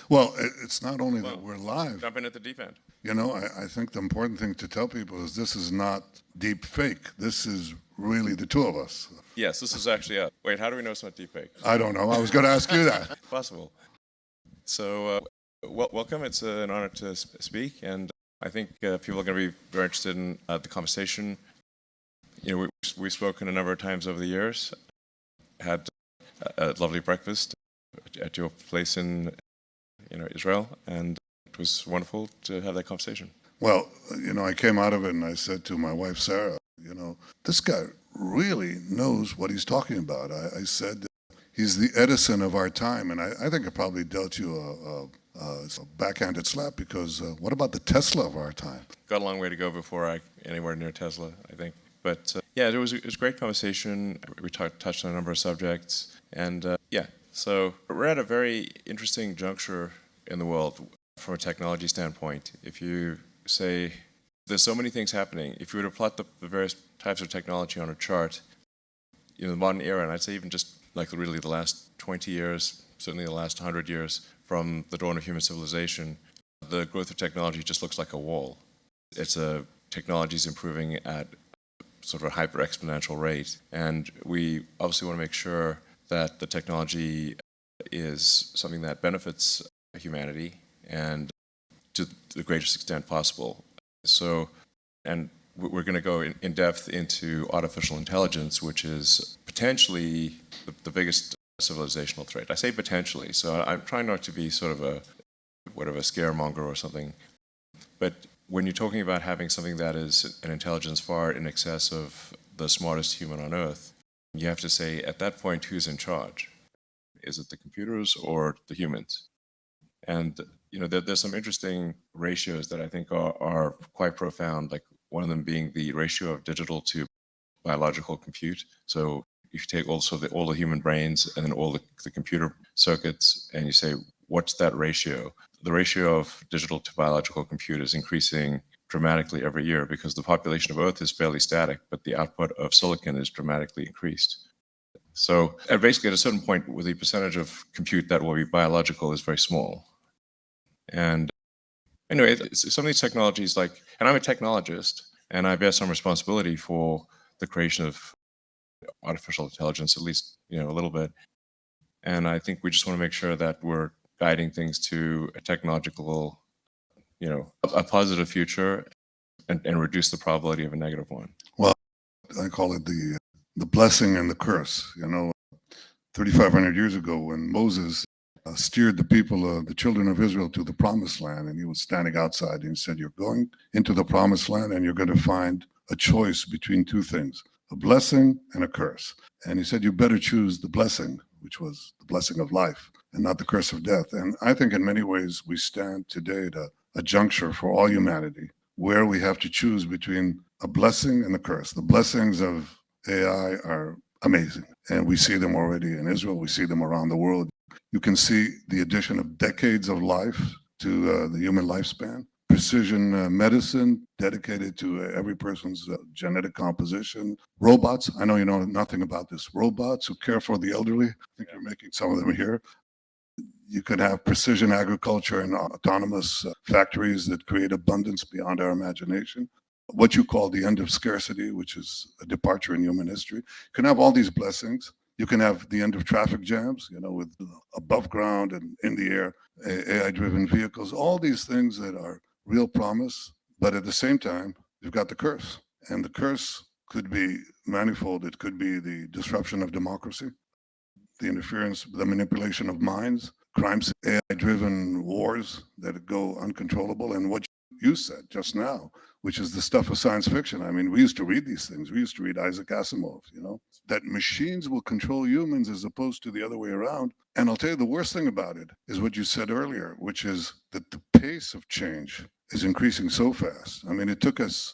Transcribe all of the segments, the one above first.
Well, it's not only that we're live. Jumping at the deep end. You know, I think the important thing to tell people is this is not deep fake. This is really the two of us. Yes, this is actually us. Wait, how do we know it's not deep fake? I don't know. I was going to ask you that. Possible. So, welcome. It's an honor to speak, and I think people are going to be very interested in the conversation. You know, we've spoken a number of times over the years. Had a lovely breakfast at your place in Israel, and it was wonderful to have that conversation. Well, you know, I came out of it and I said to my wife, Sarah, you know, this guy really knows what he's talking about. I said, he's the Edison of our time, and I think I probably dealt you a backhanded slap because what about the Tesla of our time? Got a long way to go before I anywhere near Tesla, I think. But yeah, it was a great conversation. We touched on a number of subjects, and yeah, so we're at a very interesting juncture in the world from a technology standpoint. If you say there's so many things happening, if you were to plot the various types of technology on a chart, you know, the modern era, and I'd say even just like really the last 20 years, certainly the last 100 years from the dawn of human civilization, the growth of technology just looks like a wall. Technology is improving at sort of a hyper exponential rate, and we obviously want to make sure that the technology is something that benefits humanity and to the greatest extent possible. So, and we're going to go in depth into artificial intelligence, which is potentially the biggest civilizational threat. I say potentially, so I'm trying not to be sort of a scaremonger or something. But when you're talking about having something that is an intelligence far in excess of the smartest human on Earth, you have to say, at that point, who's in charge? Is it the computers or the humans? And you know, there's some interesting ratios that I think are quite profound, like one of them being the ratio of digital to biological compute. So if you take also all the human brains and then all the computer circuits, and you say, what's that ratio? The ratio of digital to biological compute is increasing dramatically every year because the population of Earth is fairly static, but the output of silicon is dramatically increased. So basically at a certain point, the percentage of compute that will be biological is very small. And anyway, some of these technologies, like, and I'm a technologist, and I bear some responsibility for the creation of artificial intelligence, at least, you know, a little bit. And I think we just want to make sure that we're guiding things to a technological, you know, a positive future and reduce the probability of a negative one. Well, I call it the blessing and the curse. You know, 3,500 years ago when Moses steered the people, the children of Israel, to the promised land, and he was standing outside and he said, you're going into the promised land and you're going to find a choice between two things, a blessing and a curse. And he said, you better choose the blessing, which was the blessing of life and not the curse of death. And I think in many ways we stand today at a juncture for all humanity where we have to choose between a blessing and a curse. The blessings of AI are amazing, and we see them already in Israel. We see them around the world. You can see the addition of decades of life to the human lifespan. Precision medicine dedicated to every person's genetic composition. Robots, I know you know nothing about this. Robots who care for the elderly. I think you're making some of them here. You could have precision agriculture and autonomous factories that create abundance beyond our imagination. What you call the end of scarcity, which is a departure in human history. You can have all these blessings. You can have the end of traffic jams, you know, with above ground and in the air, AI-driven vehicles, all these things that are real promise. But at the same time, you've got the curse. And the curse could be manifold. It could be the disruption of democracy, the interference, the manipulation of minds, crimes, AI-driven wars that go uncontrollable, and what you said just now, which is the stuff of science fiction. I mean, we used to read these things. We used to read Isaac Asimov, you know, that machines will control humans as opposed to the other way around. And I'll tell you, the worst thing about it is what you said earlier, which is that the pace of change is increasing so fast. I mean, it took us,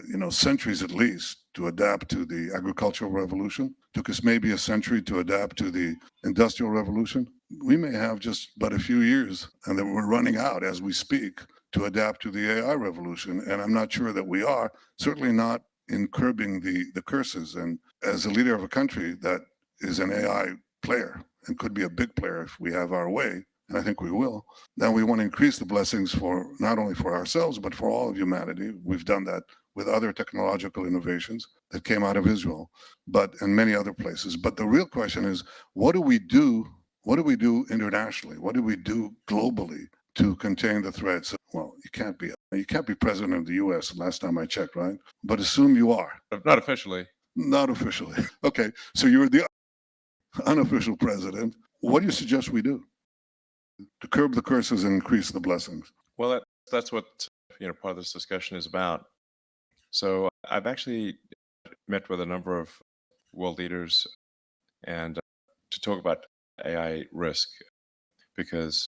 you know, centuries at least to adapt to the agricultural revolution. It took us maybe a century to adapt to the industrial revolution. We may have just but a few years, and then we're running out as we speak, to adapt to the AI revolution. And I'm not sure that we are, certainly not in curbing the curses. And as a leader of a country that is an AI player and could be a big player if we have our way, and I think we will, then we want to increase the blessings for not only for ourselves, but for all of humanity. We've done that with other technological innovations that came out of Israel, but in many other places. But the real question is, what do we do? What do we do internationally? What do we do globally to contain the threats? Well, you can't be president of the U.S. Last time I checked, right? But assume you are. Not officially. Not officially. Okay, so you're the unofficial president. What do you suggest we do to curb the curses and increase the blessings? Well, that's what part of this discussion is about. So I've actually met with a number of world leaders and to talk about AI risk, because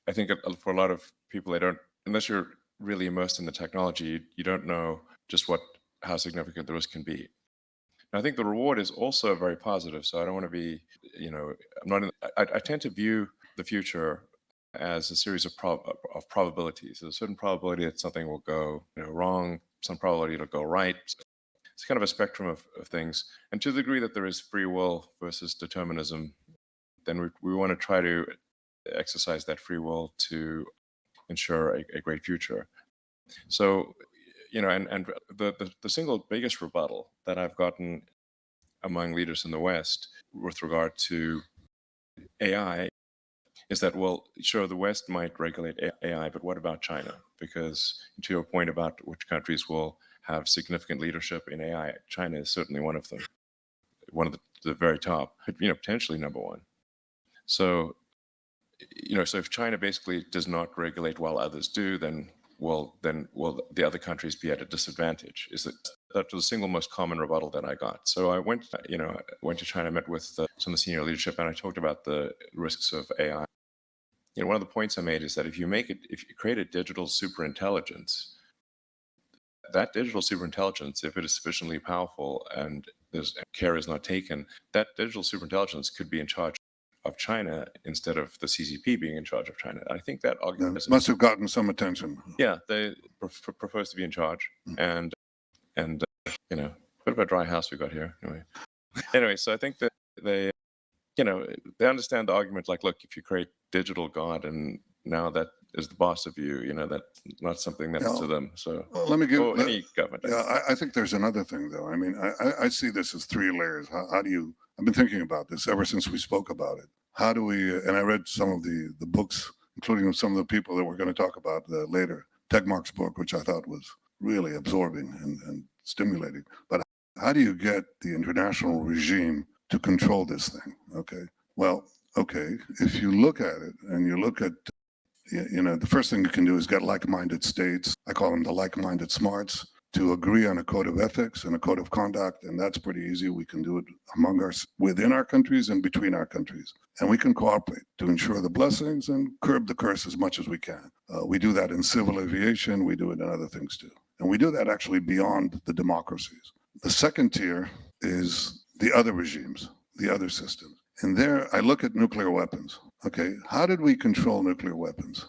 I think for a lot of people, they don't, unless you're really immersed in the technology, you don't know just how significant the risk can be. And I think the reward is also very positive. So I don't want to be, I'm not. I tend to view the future as a series of probabilities. There's a certain probability that something will go wrong, some probability it'll go right. It's kind of a spectrum of things. And to the degree that there is free will versus determinism, then we want to try to exercise that free will to ensure a great future. So, and the single biggest rebuttal that I've gotten among leaders in the West with regard to AI is that, well, sure, the West might regulate AI, but what about China? Because to your point about which countries will have significant leadership in AI, China is certainly one of them, one of the very top, potentially number one. So, so if China basically does not regulate while others do, then will the other countries be at a disadvantage? That was the single most common rebuttal that I got. So I went to China, met with some of the senior leadership, and I talked about the risks of AI. One of the points I made is that if you create a digital superintelligence, that digital superintelligence, if it is sufficiently powerful and care is not taken, that digital superintelligence could be in charge of China instead of the CCP being in charge of China. I think that argument must have gotten some attention. Yeah, they propose to be in charge, and bit of a dry house we got here. Anyway, so I think that they understand the argument. Like, look, if you create digital God and now that is the boss of you, that's not something that's to them. So let me give any government. Yeah, I think there's another thing though. I mean, I see this as three layers. How do you? I've been thinking about this ever since we spoke about it. How do we? And I read some of the books, including some of the people that we're going to talk about later. Tegmark's book, which I thought was really absorbing and stimulating. But how do you get the international regime to control this thing? Okay. Well, okay. If you look at it and you look at, the first thing you can do is get like-minded states. I call them the like-minded smarts, to agree on a code of ethics and a code of conduct, and that's pretty easy. We can do it among us, within our countries and between our countries. And we can cooperate to ensure the blessings and curb the curse as much as we can. We do that in civil aviation, we do it in other things too. And we do that actually beyond the democracies. The second tier is the other regimes, the other systems. And there I look at nuclear weapons. Okay, how did we control nuclear weapons?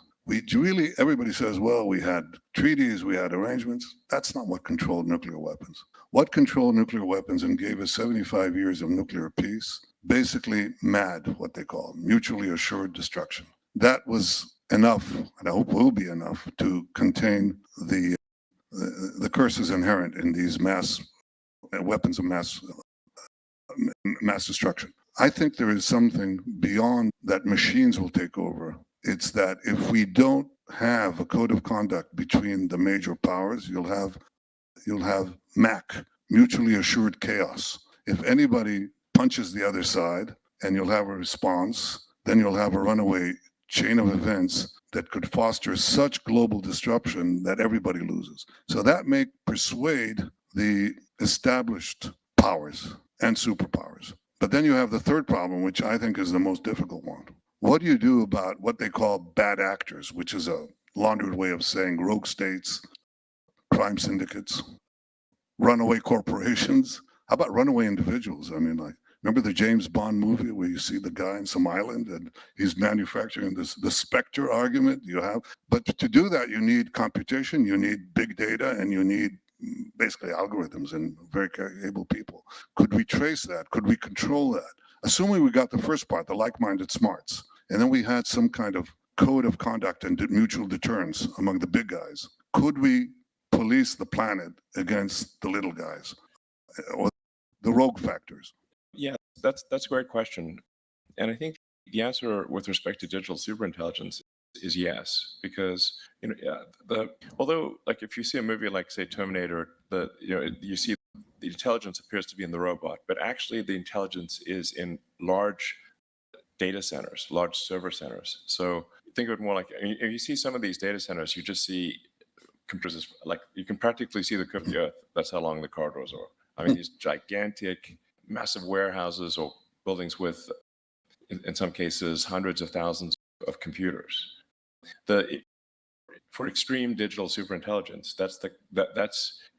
Everybody says, well, we had treaties, we had arrangements. That's not what controlled nuclear weapons. What controlled nuclear weapons and gave us 75 years of nuclear peace? Basically MAD, what they call mutually assured destruction. That was enough, and I hope will be enough, to contain the curses inherent in these weapons of mass destruction. I think there is something beyond that machines will take over. It's that if we don't have a code of conduct between the major powers, you'll have MAC, mutually assured chaos. If anybody punches the other side and you'll have a response, then you'll have a runaway chain of events that could foster such global disruption that everybody loses. So that may persuade the established powers and superpowers. But then you have the third problem, which I think is the most difficult one. What do you do about what they call bad actors, which is a laundered way of saying rogue states, crime syndicates, runaway corporations? How about runaway individuals? I mean, like, remember the James Bond movie where you see the guy in some island and he's manufacturing the Spectre argument you have? But to do that, you need computation, you need big data, and you need basically algorithms and very able people. Could we trace that? Could we control that? Assuming we got the first part, the like-minded smarts, and then we had some kind of code of conduct and mutual deterrence among the big guys, could we police the planet against the little guys or the rogue factors? Yeah, that's a great question. And I think the answer with respect to digital superintelligence is yes, because although like if you see a movie like say Terminator, you see the intelligence appears to be in the robot, but actually the intelligence is in large data centers, large server centers. So think of it more like if you see some of these data centers, you just see computers, like you can practically see the curve of the Earth. That's how long the corridors are. I mean, these gigantic, massive warehouses or buildings with, in some cases, hundreds of thousands of computers. For extreme digital superintelligence,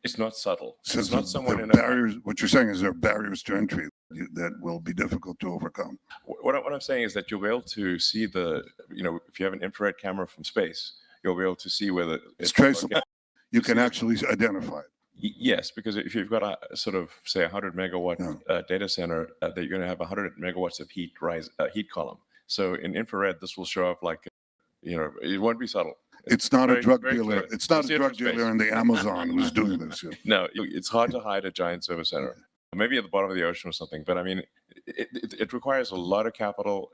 it's not subtle. So it's not someone in barriers. What you're saying is there are barriers to entry that will be difficult to overcome. What I'm saying is that you'll be able to see if you have an infrared camera from space, you'll be able to see whether it's traceable. You can actually identify it. Yes, because if you've got a sort of say 100 megawatt data center, that you're going to have 100 megawatts of heat column. So in infrared, this will show up like, it won't be subtle. It's not a drug dealer. Clear. It's not a drug dealer in the Amazon who's doing this. Yeah. No, it's hard to hide a giant service center. Maybe at the bottom of the ocean or something. But I mean, it requires a lot of capital.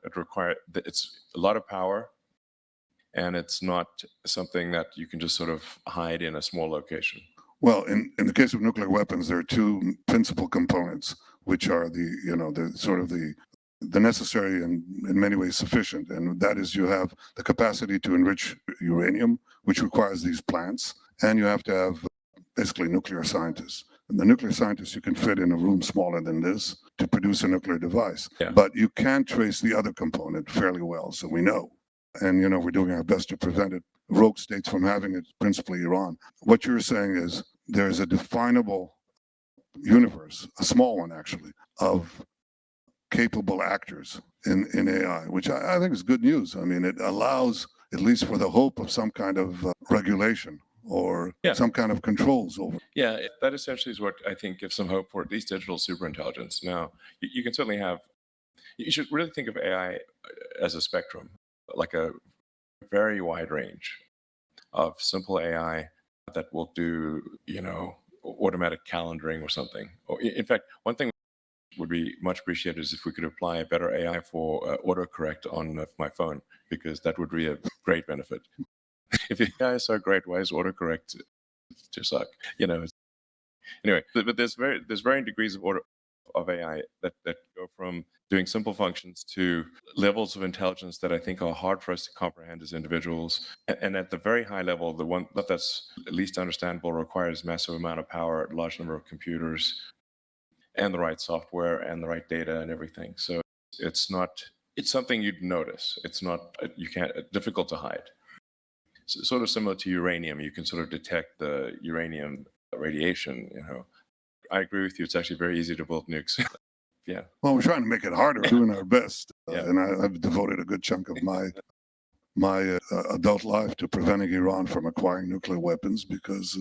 It's a lot of power, and it's not something that you can just sort of hide in a small location. Well, in the case of nuclear weapons, there are two principal components, which are the necessary and in many ways sufficient. And that is you have the capacity to enrich uranium, which requires these plants. And you have to have basically nuclear scientists. And the nuclear scientists you can fit in a room smaller than this to produce a nuclear device. Yeah. But you can trace the other component fairly well, so we know. And, we're doing our best to prevent it. Rogue states from having it, principally Iran. What you're saying is there's a definable universe, a small one actually, of capable actors in AI, which I think is good news. I mean, it allows, at least for the hope of some kind of regulation or some kind of controls over. Yeah, that essentially is what I think gives some hope for at least digital superintelligence. Now, you can certainly you should really think of AI as a spectrum, like a very wide range of simple AI that will do, automatic calendaring or something. Or in fact, one thing would be much appreciated is if we could apply a better AI for autocorrect on my phone, because that would be a great benefit. If the AI is so great, why is autocorrect to suck? Anyway, but there's varying degrees of AI that go from doing simple functions to levels of intelligence that I think are hard for us to comprehend as individuals. And at the very high level, the one that's least understandable requires massive amount of power, a large number of computers, and the right software and the right data and everything. So it's something you'd notice. It's not, difficult to hide. So sort of similar to uranium, you can sort of detect the uranium radiation, I agree with you. It's actually very easy to build nukes. Yeah. Well, we're trying to make it harder, doing our best. And I've devoted a good chunk of my adult life to preventing Iran from acquiring nuclear weapons because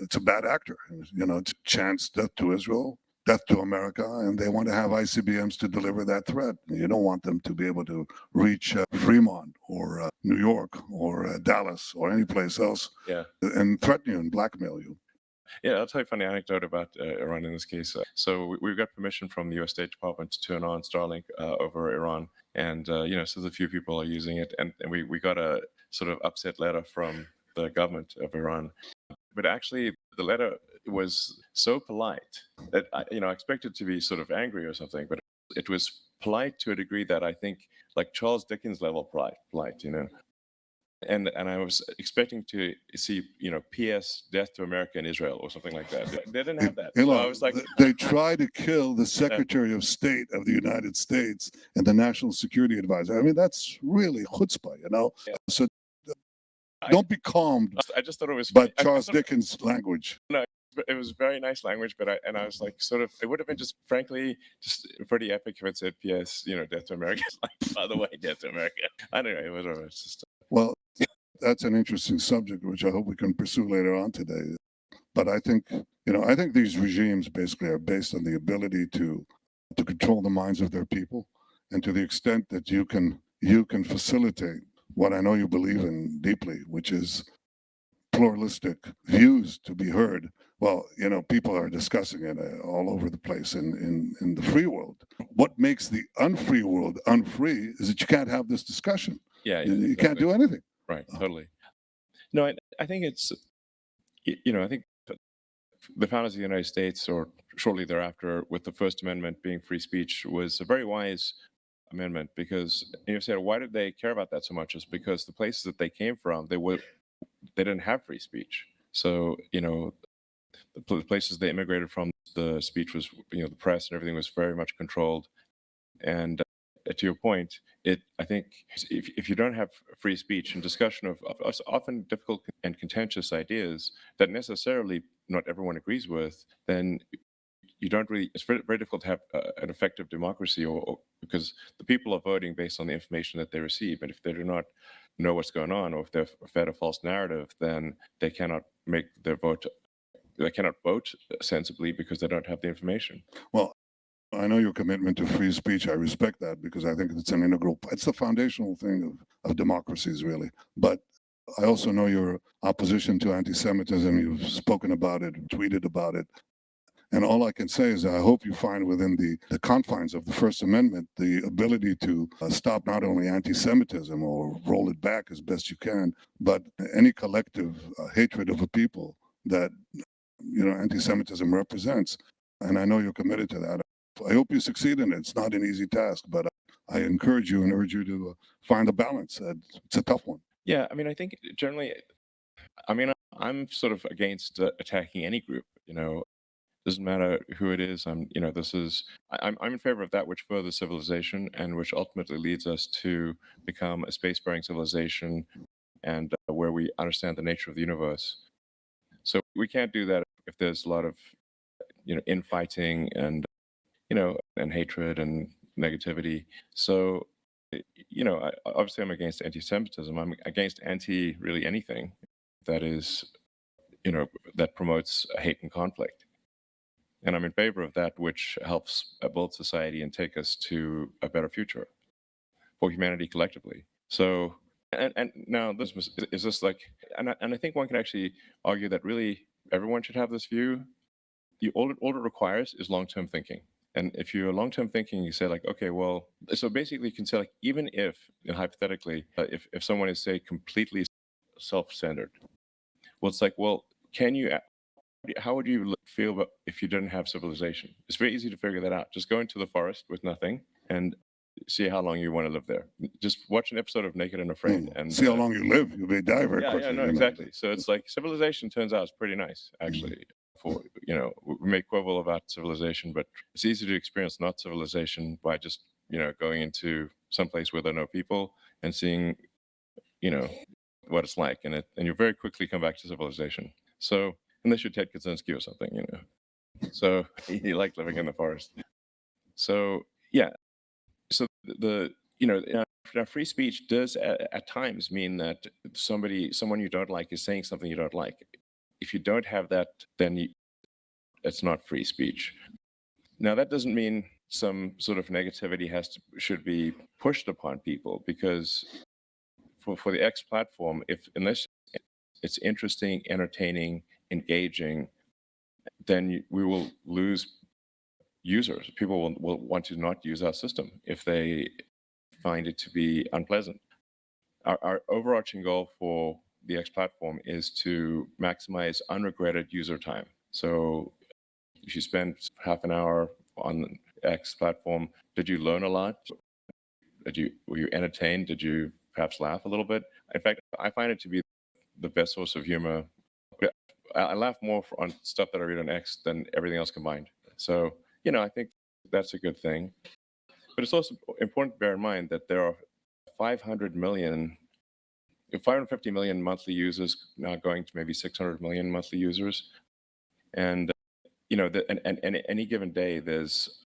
it's a bad actor. It's chance death to Israel, death to America, and they want to have ICBMs to deliver that threat. You don't want them to be able to reach Fremont or New York or Dallas or any place else and threaten you and blackmail you. Yeah, I'll tell you a funny anecdote about Iran in this case. So we've got permission from the U.S. State Department to turn on Starlink over Iran. And, so there's a few people are using it. And we got a sort of upset letter from the government of Iran. But actually, the letter was so polite that, I expected to be sort of angry or something. But it was polite to a degree that I think, like Charles Dickens level polite. And I was expecting to see, P.S. Death to America and Israel or something like that. They didn't have that. So I was like, they tried to kill the Secretary of State of the United States and the National Security Advisor. I mean, that's really chutzpah, Yeah. So don't be calmed. I just thought it was by Charles Dickens' language. No, it was very nice language, but I was like, sort of, it would have been just, frankly, just pretty epic if it said P.S. Death to America. Like, by the way, Death to America. I don't know. Whatever. It's just. Well, that's an interesting subject, which I hope we can pursue later on today. But I think, I think these regimes basically are based on the ability to control the minds of their people. And to the extent that you can you can facilitate what I know you believe in deeply, which is pluralistic views to be heard. Well, people are discussing it all over the place in the free world. What makes the unfree world unfree is that you can't have this discussion. Yeah, You can't do anything. Right, totally. No, I think it's, I think the founders of the United States, or shortly thereafter, with the First Amendment being free speech, was a very wise amendment, because you said, why did they care about that so much? Is because the places that they came from, they didn't have free speech. So the places they immigrated from, the speech was, the press and everything was very much controlled. And to your point, I think if you don't have free speech and discussion of often difficult and contentious ideas that necessarily not everyone agrees with, then you don't really. It's very, very difficult to have an effective democracy, or because the people are voting based on the information that they receive, and if they do not know what's going on, or if they're fed a false narrative, then they cannot make their vote. They cannot vote sensibly because they don't have the information. Well, I know your commitment to free speech. I respect that, because I think it's it's the foundational thing of democracies, really. But I also know your opposition to anti-Semitism. You've spoken about it, tweeted about it. And all I can say is that I hope you find within the confines of the First Amendment the ability to stop not only anti-Semitism or roll it back as best you can, but any collective hatred of a people that anti-Semitism represents. And I know you're committed to that. I hope you succeed in it. It's not an easy task, but I encourage you and urge you to find a balance. It's a tough one. Yeah, I think generally, I'm sort of against attacking any group. Doesn't matter who it is. I'm in favor of that which furthers civilization and which ultimately leads us to become a space-faring civilization, and where we understand the nature of the universe. So we can't do that if there's a lot of infighting and and hatred and negativity. So obviously I'm against anti-Semitism. I'm against really anything that is that promotes hate and conflict. And I'm in favor of that which helps build society and take us to a better future for humanity collectively. So, and now is this like, and I think one can actually argue that really everyone should have this view. All it requires is long-term thinking. And if you're long-term thinking, you say like, okay, well, so basically you can say like, even if, hypothetically, if someone is, say, completely self-centered, well, it's like, well, how would you feel about if you didn't have civilization? It's very easy to figure that out. Just go into the forest with nothing and see how long you want to live there. Just watch an episode of Naked and Afraid and see how long you live. You may die very quickly. Yeah, no, exactly. So it's like civilization turns out is pretty nice, actually. For we may quibble about civilization, but it's easy to experience not civilization by just going into some place where there are no people and seeing what it's like, and you very quickly come back to civilization. So unless you're Ted Kaczynski or something, so he liked living in the forest. So yeah, so now free speech does at times mean that someone you don't like is saying something you don't like. If you don't have that, then it's not free speech. Now that doesn't mean some sort of negativity should be pushed upon people, because for the X platform, unless it's interesting, entertaining, engaging, then we will lose users. People will want to not use our system if they find it to be unpleasant. Our overarching goal for the X platform is to maximize unregretted user time. So if you spend half an hour on X platform, did you learn a lot? Were you entertained? Did you perhaps laugh a little bit? In fact, I find it to be the best source of humor. I laugh more on stuff that I read on X than everything else combined. So, I think that's a good thing. But it's also important to bear in mind that there are 550 million monthly users, now going to maybe 600 million monthly users. And, and any given day, there's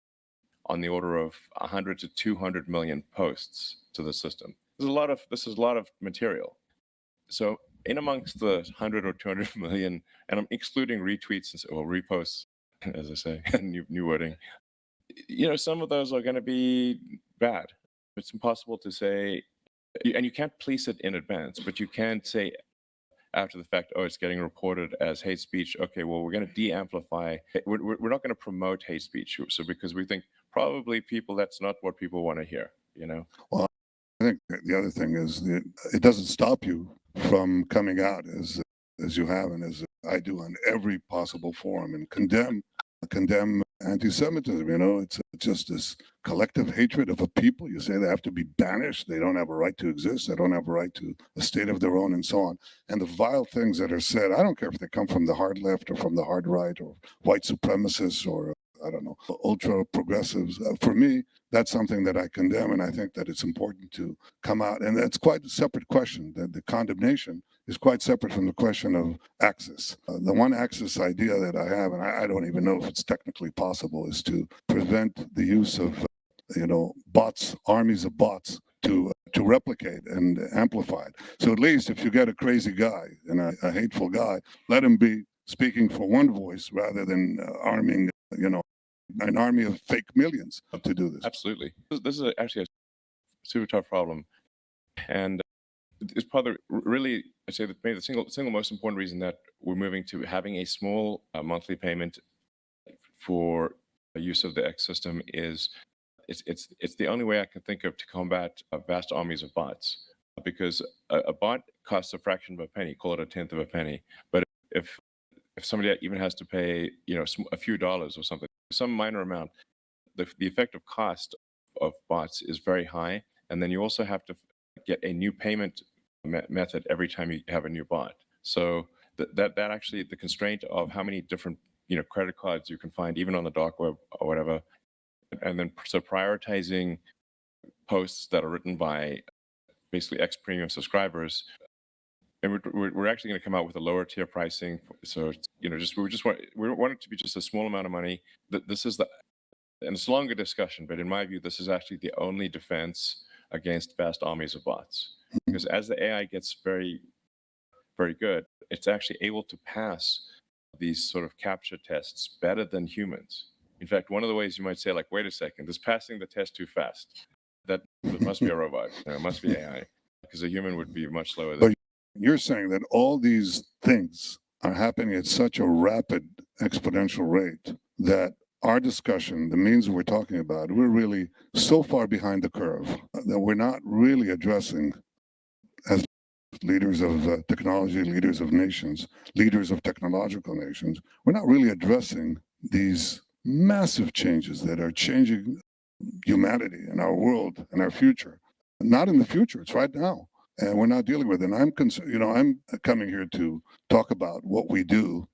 on the order of 100 to 200 million posts to the system. This is a lot of material. So in amongst the 100 or 200 million, and I'm excluding retweets or reposts, as I say, new wording, some of those are going to be bad. it's impossible to say, and you can't police it in advance, but you can say after the fact, oh, it's getting reported as hate speech. Okay, well, we're going to de-amplify. We're not going to promote hate speech. So because we think probably that's not what people want to hear, you know? Well, I think the other thing is that it doesn't stop you from coming out as you have and as I do on every possible forum and condemn anti-Semitism. You know, it's just this collective hatred of a people. You say they have to be banished. They don't have a right to exist. They don't have a right to a state of their own and so on. And the vile things that are said, I don't care if they come from the hard left or from the hard right or white supremacists or I don't know, ultra progressives. For me, that's something that I condemn, and I think that it's important to come out. And that's quite a separate question. The condemnation is quite separate from the question of access. The one access idea that I have, and I don't even know if it's technically possible, is to prevent the use of, bots, armies of bots to replicate and amplify it. So at least if you get a crazy guy and a hateful guy, let him be speaking for one voice rather than arming, an army of fake millions to do this. Absolutely. This is actually a super tough problem. And it's probably really, I'd say that maybe the single most important reason that we're moving to having a small monthly payment for use of the X system is it's the only way I can think of to combat vast armies of bots. Because a bot costs a fraction of a penny, call it a tenth of a penny. But if somebody even has to pay, a few dollars or something, some minor amount, the effective cost of bots is very high. And then you also have to get a new payment method every time you have a new bot. So that actually, the constraint of how many different, credit cards you can find, even on the dark web or whatever, and then so prioritizing posts that are written by basically X premium subscribers. And we're actually going to come out with a lower tier pricing. So, we want it to be just a small amount of money. This is and it's a longer discussion, but in my view, this is actually the only defense against vast armies of bots. Because as the AI gets very, very good, it's actually able to pass these sort of capture tests better than humans. In fact, one of the ways you might say, like, wait a second, this passing the test too fast. That must be a robot. It must be AI, because a human would be much slower than. You're saying that all these things are happening at such a rapid exponential rate that our discussion, the means we're talking about, we're really so far behind the curve that we're not really addressing, as leaders of technology, leaders of nations, leaders of technological nations, we're not really addressing these massive changes that are changing humanity and our world and our future. Not in the future, it's right now. And we're not dealing with it. And I'm concerned, I'm coming here to talk about what we do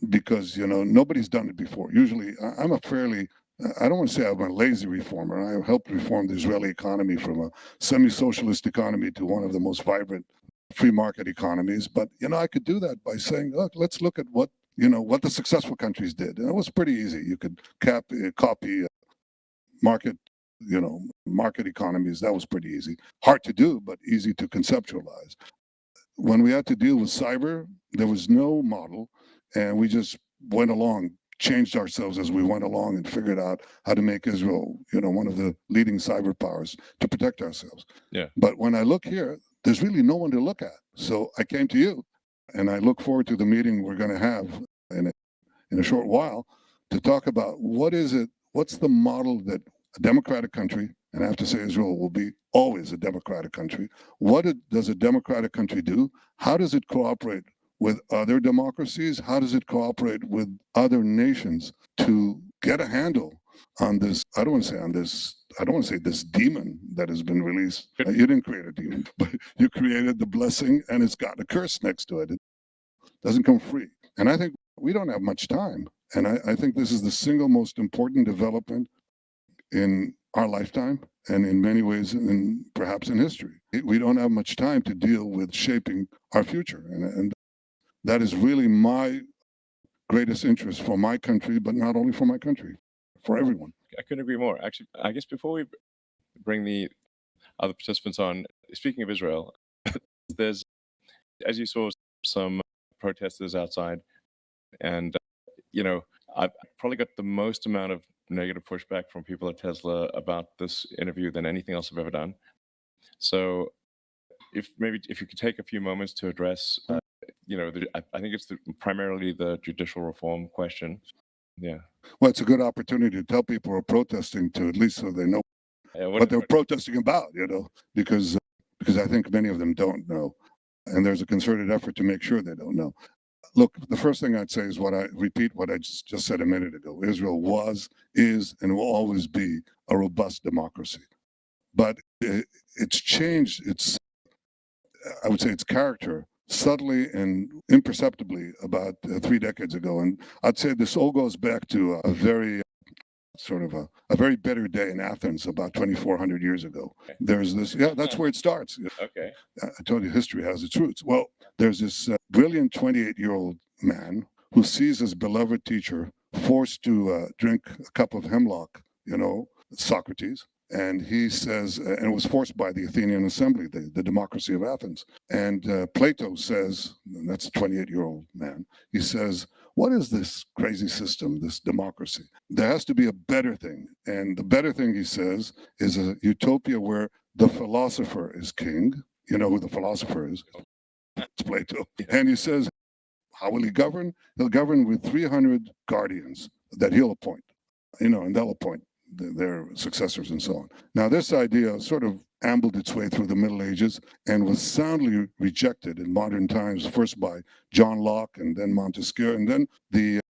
because, nobody's done it before. Usually, I'm a fairly, I don't want to say I'm a lazy reformer. I helped reform the Israeli economy from a semi-socialist economy to one of the most vibrant free market economies. But, I could do that by saying, look, let's look at what the successful countries did. And it was pretty easy. You could copy market economies. That was pretty easy. Hard to do, but easy to conceptualize. When we had to deal with cyber, there was no model, and we just went along, changed ourselves as we went along and figured out how to make Israel, one of the leading cyber powers to protect ourselves. Yeah. But when I look here, there's really no one to look at. So I came to you, and I look forward to the meeting we're going to have in a short while to talk about what's the model that a democratic country, and I have to say Israel will be always a democratic country. What does a democratic country do? How does it cooperate with other democracies? How does it cooperate with other nations to get a handle on this? I don't want to say this demon that has been released. You didn't create a demon, but you created the blessing, and it's got a curse next to it. It doesn't come free. And I think we don't have much time. And I think this is the single most important development in our lifetime, and in many ways, perhaps in history. We don't have much time to deal with shaping our future. And that is really my greatest interest for my country, but not only for my country, for everyone. I couldn't agree more. Actually, I guess before we bring the other participants on, speaking of Israel, there's, as you saw, some protesters outside. And, I've probably got the most amount of negative pushback from people at Tesla about this interview than anything else I've ever done. So if you could take a few moments to address, I think it's primarily the judicial reform question. Yeah. Well, it's a good opportunity to tell people who are protesting to at least so they know Yeah, what they're protesting about, because I think many of them don't know. And there's a concerted effort to make sure they don't know. Look, the first thing I'd say is what I just said a minute ago. Israel was, is, and will always be a robust democracy. But it's changed I would say its character subtly and imperceptibly about 3 decades ago. And I'd say this all goes back to a very a very bitter day in Athens about 2,400 years ago. There's this, that's where it starts. Okay. I told you history has its roots. Well, there's this brilliant 28-year-old man who sees his beloved teacher forced to drink a cup of hemlock, Socrates. And he says, and it was forced by the Athenian Assembly, the democracy of Athens. And Plato says, and that's a 28-year-old man, he says, what is this crazy system, this democracy? There has to be a better thing. And the better thing, he says, is a utopia where the philosopher is king. You know who the philosopher is? It's Plato. And he says, how will he govern? He'll govern with 300 guardians that he'll appoint, and they'll appoint their successors and so on. Now, this idea sort of ambled its way through the Middle Ages and was soundly rejected in modern times, first by John Locke and then Montesquieu, and then the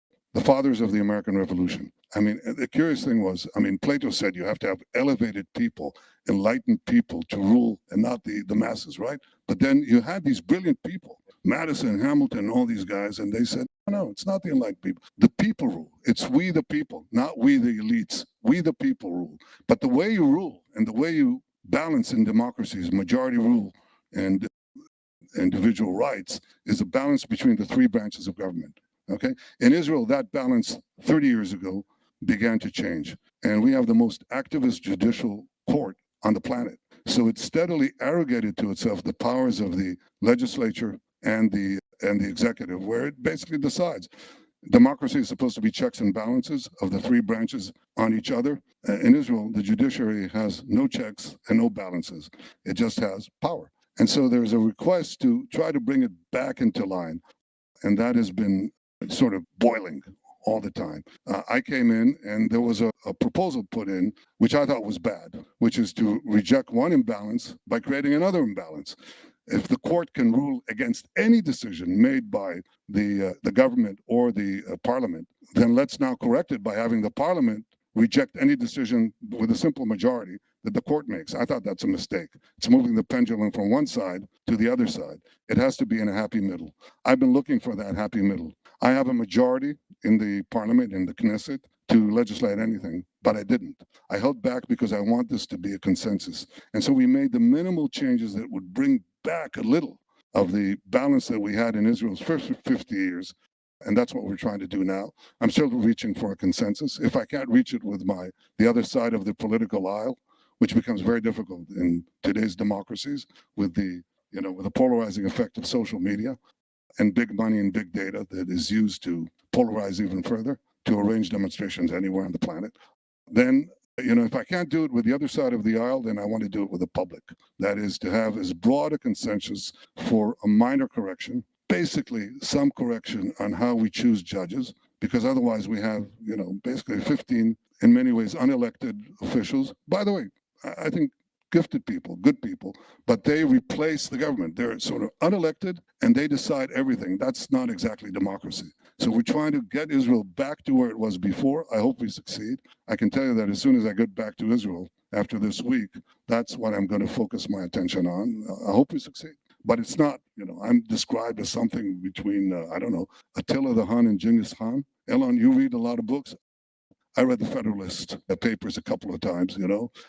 fathers of the American Revolution. I mean, the curious thing was, Plato said you have to have elevated people, enlightened people to rule and not the masses, right? But then you had these brilliant people, Madison, Hamilton, all these guys, and they said, no, it's not the enlightened people. The people rule. It's we the people, not we the elites. We the people rule. But the way you rule and the way you balance in democracies, majority rule and individual rights, is a balance between the three branches of government. Okay? In Israel, that balance 30 years ago began to change. And we have the most activist judicial court on the planet. So it steadily arrogated to itself the powers of the legislature and the executive, where it basically decides. Democracy is supposed to be checks and balances of the three branches on each other. In Israel, the judiciary has no checks and no balances. It just has power. And so there's a request to try to bring it back into line. And that has been sort of boiling all the time. I came in and there was a proposal put in, which I thought was bad, which is to reject one imbalance by creating another imbalance. If the court can rule against any decision made by the government or the parliament, then let's now correct it by having the parliament reject any decision with a simple majority that the court makes. I thought that's a mistake. It's moving the pendulum from one side to the other side. It has to be in a happy middle. I've been looking for that happy middle. I have a majority in the parliament, in the Knesset, to legislate anything, but I didn't. I held back because I want this to be a consensus. And so we made the minimal changes that would bring back a little of the balance that we had in Israel's first 50 years. And that's what we're trying to do now. I'm still reaching for a consensus. If I can't reach it with the other side of the political aisle, which becomes very difficult in today's democracies with the polarizing effect of social media and big money and big data that is used to polarize even further, to arrange demonstrations anywhere on the planet, then if I can't do it with the other side of the aisle, then I want to do it with the public. That is to have as broad a consensus for a minor correction, basically some correction on how we choose judges, because otherwise we have, basically 15, in many ways, unelected officials. By the way, I think gifted people, good people, but they replace the government. They're sort of unelected and they decide everything. That's not exactly democracy. So we're trying to get Israel back to where it was before. I hope we succeed. I can tell you that as soon as I get back to Israel after this week, that's what I'm going to focus my attention on. I hope we succeed. But it's not, I'm described as something between, Attila the Hun and Genghis Khan. Elon, you read a lot of books. I read the Federalist papers a couple of times,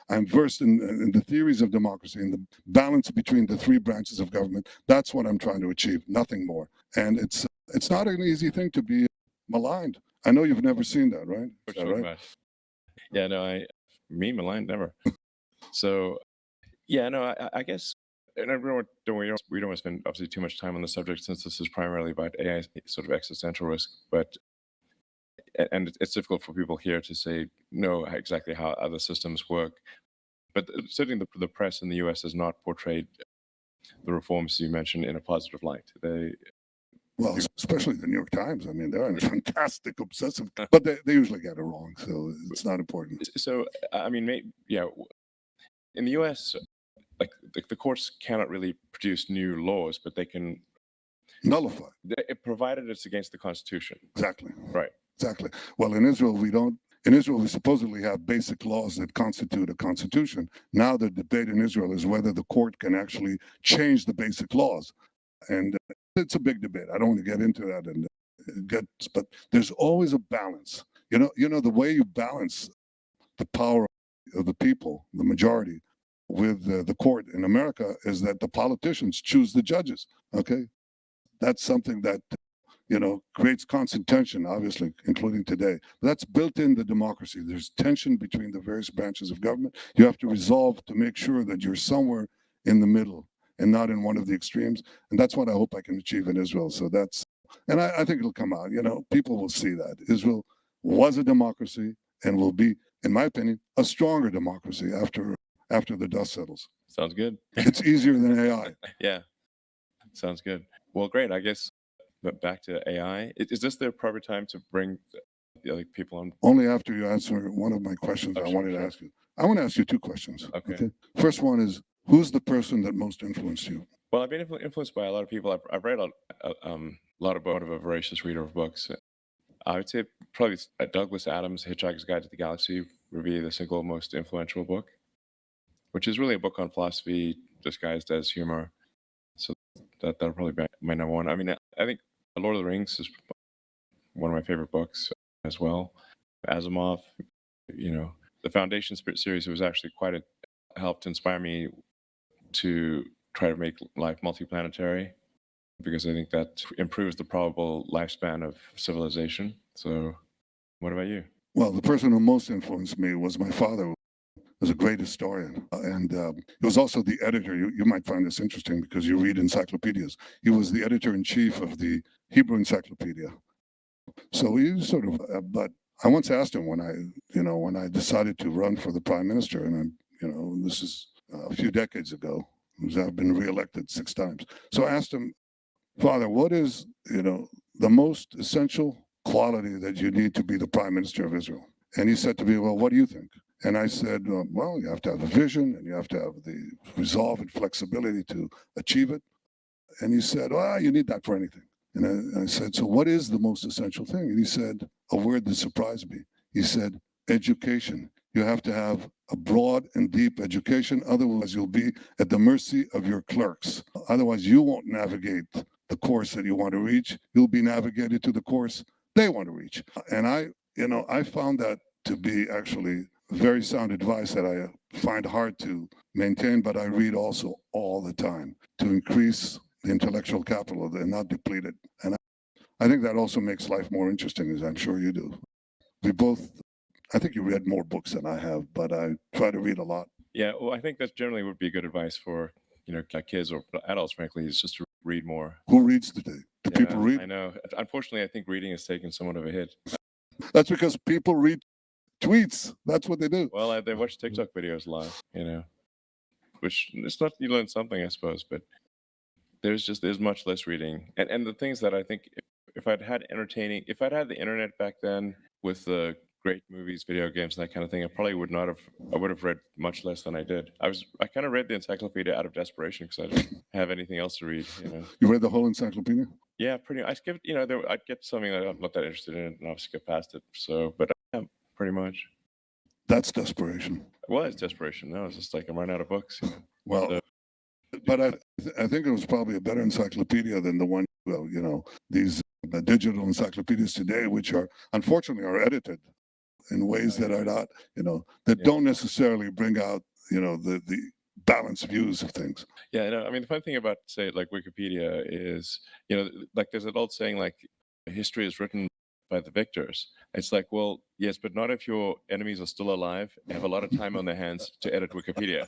I'm versed in the theories of democracy and the balance between the three branches of government. That's what I'm trying to achieve, nothing more. And it's not an easy thing to be maligned. I know you've never seen that, right? Is that right? Yeah, no, me maligned, never. So, yeah, no, I guess, and we don't want to spend obviously too much time on the subject since this is primarily about AI sort of existential risk, but and it's difficult for people here to say know exactly how other systems work. But certainly the press in the U.S. has not portrayed the reforms you mentioned in a positive light. Well, especially the New York Times. I mean, they're fantastic, obsessive, but they usually get it wrong, so it's not important. So, I mean, yeah, in the U.S., like the courts cannot really produce new laws, but they can Nullify. Provided it's against the Constitution. Exactly. Right. Exactly. Well, in Israel, we don't. In Israel, we supposedly have basic laws that constitute a constitution. Now, the debate in Israel is whether the court can actually change the basic laws, and it's a big debate. I don't want to get into that but there's always a balance. You know the way you balance the power of the people, the majority, with the court in America is that the politicians choose the judges. Okay, that's something that creates constant tension, obviously, including today. But that's built into democracy. There's tension between the various branches of government. You have to resolve to make sure that you're somewhere in the middle and not in one of the extremes. And that's what I hope I can achieve in Israel. So and I think it'll come out. People will see that Israel was a democracy and will be, in my opinion, a stronger democracy after the dust settles. Sounds good. It's easier than AI. Yeah, sounds good. Well, great. I guess. But back to AI, is this the appropriate time to bring the other people on? Only after you answer one of my questions I wanted to ask you. I want to ask you two questions. Okay. First one is, who's the person that most influenced you? Well, I've been influenced by a lot of people. I've read a lot of a voracious reader of books. I would say probably Douglas Adams' Hitchhiker's Guide to the Galaxy would be the single most influential book, which is really a book on philosophy disguised as humor. So that'll probably be my number one. I mean, I think Lord of the Rings is one of my favorite books as well. Asimov, the Foundation series was actually helped inspire me to try to make life multiplanetary, because I think that improves the probable lifespan of civilization. So what about you? Well, the person who most influenced me was my father, who was a great historian. And he was also the editor. You might find this interesting because you read encyclopedias. He was the editor-in-chief of the Hebrew Encyclopedia. So he sort of, but I once asked him when I decided to run for the prime minister, and this is a few decades ago, because I've been reelected 6 times. So I asked him, Father, what is, the most essential quality that you need to be the prime minister of Israel? And he said to me, well, what do you think? And I said, well, you have to have a vision and you have to have the resolve and flexibility to achieve it. And he said, well, you need that for anything. And I said, so what is the most essential thing? And he said a word that surprised me. He said, education. You have to have a broad and deep education. Otherwise, you'll be at the mercy of your clerks. Otherwise, you won't navigate the course that you want to reach. You'll be navigated to the course they want to reach. And I found that to be actually very sound advice that I find hard to maintain, but I read also all the time to increase the intellectual capital and not deplete it. And I think that also makes life more interesting, as I'm sure you do. I think you read more books than I have, but I try to read a lot. Yeah, well, I think that generally would be good advice for kids or adults, frankly, is just to read more. Who reads today? Do people read? I know. Unfortunately, I think reading has taken somewhat of a hit. That's because people read tweets. That's what they do. Well, they watch TikTok videos a lot, which it's not, you learn something, I suppose, but there's much less reading. And the things that I think if I'd had the internet back then with the great movies, video games, and that kind of thing, I would have read much less than I did. I kind of read the encyclopedia out of desperation because I didn't have anything else to read. You read the whole encyclopedia? Yeah, pretty. I skipped. I'd get something that I'm not that interested in, and I'll skip past it. So, but yeah, pretty much. That's desperation. Well, it's desperation. No, it's just like I'm running out of books. Well, but I think it was probably a better encyclopedia than the one. These digital encyclopedias today, which are unfortunately edited in ways that are not, don't necessarily bring out, the balanced views of things. Yeah, I mean, the fun thing about, say, like Wikipedia is, like there's an old saying, like, history is written by the victors. It's like, well, yes, but not if your enemies are still alive and have a lot of time on their hands to edit Wikipedia.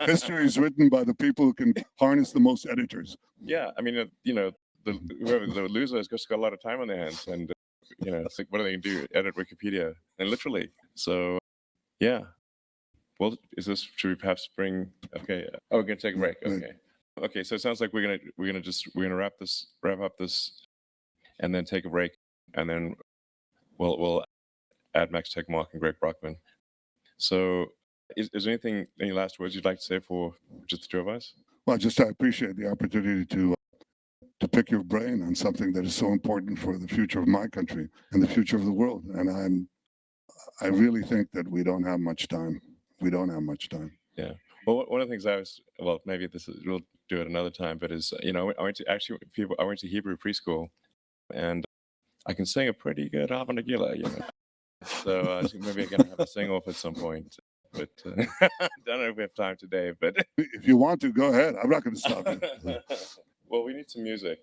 History is written by the people who can harness the most editors. Yeah, I mean, the loser has just got a lot of time on their hands, and it's like, what are they going to do? Edit Wikipedia. And literally. So, yeah. Well, should we perhaps bring, okay. Oh, we're going to take a break. Okay. Okay. So it sounds like we're going to wrap up this and then take a break. And then we'll add Max Tegmark and Greg Brockman. So is there any last words you'd like to say for just the two of us? Well, I appreciate the opportunity to pick your brain on something that is so important for the future of my country and the future of the world. And I really think that we don't have much time. We don't have much time. Yeah. Well, one of the things maybe we'll do it another time, but I went to Hebrew preschool, and I can sing a pretty good Hava Nagila, So maybe I'm gonna have a sing off at some point. But I don't know if we have time today. But if you want to, go ahead. I'm not going to stop you. Well, we need some music.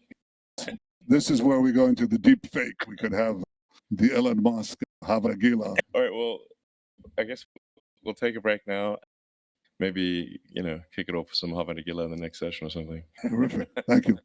This is where we go into the deep fake. We could have the Elon Musk Hava Nagila. All right. Well, I guess we'll take a break now. Maybe kick it off with some Hava Nagila in the next session or something. Terrific. Thank you.